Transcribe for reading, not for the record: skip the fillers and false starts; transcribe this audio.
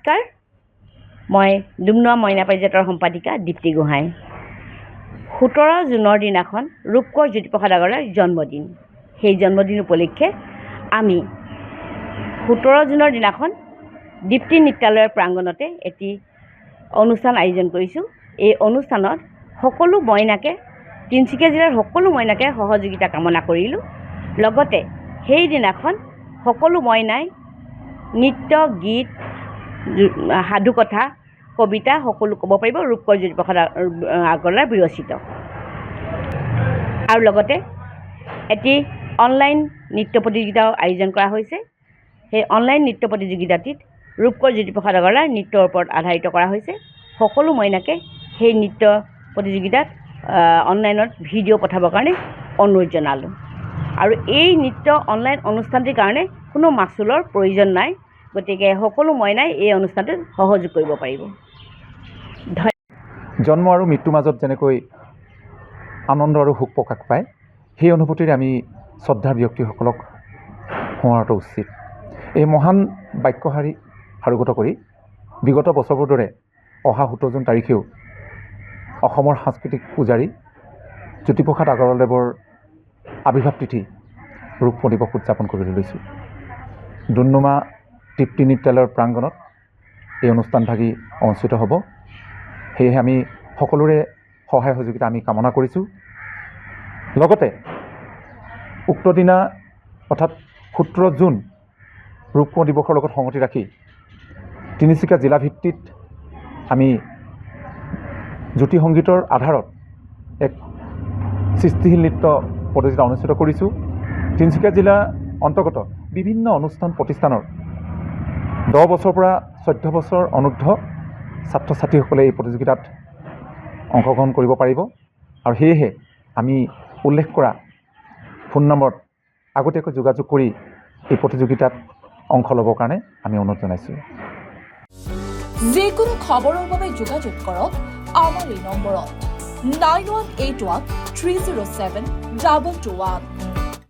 নমস্কাৰ, মই ডুমডুমা মইনা পাৰিজাতৰ সম্পাদিকা দীপ্তি গোহাঁই। 17 জুনৰ দিনাখন ৰূপকোঁৱৰ জ্যোতিপ্ৰসাদ আগৰৱালাৰ জন্মদিন। সেই জন্মদিন উপলক্ষে আমি 17 জুনৰ দিনাখন দীপ্তি নৃত্যালয়ৰ প্ৰাংগণতে এটি অনুষ্ঠান আয়োজন কৰিছোঁ। এই অনুষ্ঠানত সকলো মইনাকে, তিনিচুকীয়া জিলাৰ সকলো মইনাকে সহযোগিতা কামনা কৰিলোঁ। লগতে সেইদিনাখন সকলো মইনাই নৃত্য, গীত, সাধুকথা, কবিতা সকলো ক'ব পাৰিব, ৰূপকোঁৱৰ জ্যোতিপ্ৰসাদ আগৰৱালাৰ বিৰচিত। আৰু লগতে এটি অনলাইন নৃত্য প্ৰতিযোগিতাও আয়োজন কৰা হৈছে। সেই অনলাইন নৃত্য প্ৰতিযোগিতাটিত ৰূপকোঁৱৰ জ্যোতিপ্ৰসাদ আগৰৱালাৰ নৃত্যৰ ওপৰত আধাৰিত কৰা হৈছে। সকলো মইনাকে সেই নৃত্য প্ৰতিযোগিতাত অনলাইনত ভিডিঅ' পঠাবৰ কাৰণে অনুৰোধ জনালোঁ। আৰু এই নৃত্য অনলাইন অনুষ্ঠানটিৰ কাৰণে কোনো মাচুলৰ প্ৰয়োজন নাই, গতিকে সকলো মইনাই এই অনুষ্ঠানটোত সহযোগ কৰিব পাৰিব। জন্ম আৰু মৃত্যুৰ মাজত যেনেকৈ আনন্দ আৰু সুখ প্ৰকাশ পায়, সেই অনুভূতিৰে আমি শ্ৰদ্ধাৰ ব্যক্তিসকলক সোঁৱৰাটো উচিত। এই মহান বাক্যশাৰী সাৰোগত কৰি বিগত বছৰবোৰৰ দৰে অহা 17 জুন তাৰিখেও অসমৰ সাংস্কৃতিক পূজাৰী জ্যোতিপ্ৰসাদ আগৰৱালাদেৱৰ আৱিৰ্ভাৱ তিথি ৰূপকোঁৱৰ দিৱস উদযাপন কৰিবলৈ লৈছোঁ। ডুমডুমা দীপ্তি নৃত্যালয়ৰ প্ৰাংগণত এই অনুষ্ঠানভাগি অনুষ্ঠিত হ'ব। সেয়েহে আমি সকলোৰে সহায় সহযোগিতা আমি কামনা কৰিছোঁ। লগতে উক্ত দিনা অৰ্থাৎ 17 জুন ৰূপকোঁৱৰ দিৱসৰ লগত সংগতি ৰাখি তিনিচুকীয়া জিলাভিত্তিত আমি জ্যোতি সংগীতৰ আধাৰত এক সৃষ্টিশীল নৃত্য প্ৰতিযোগিতা অনুষ্ঠিত কৰিছোঁ। তিনিচুকীয়া জিলা অন্তৰ্গত বিভিন্ন অনুষ্ঠান প্ৰতিষ্ঠানৰ 10 বছৰৰ পৰা 14 বছৰ অনুৰ্ধ ছাত্ৰ ছাত্ৰীসকলে এই প্ৰতিযোগিতাত অংশগ্ৰহণ কৰিব পাৰিব। আৰু সেয়েহে আমি উল্লেখ কৰা ফোন নম্বৰত আগতীয়াকৈ যোগাযোগ কৰি এই প্ৰতিযোগিতাত অংশ ল'বৰ কাৰণে আমি অনুৰোধ জনাইছোঁ। যিকোনো খবৰৰ বাবে যোগাযোগ কৰক আমাৰ এই নম্বৰত 9181 307 221।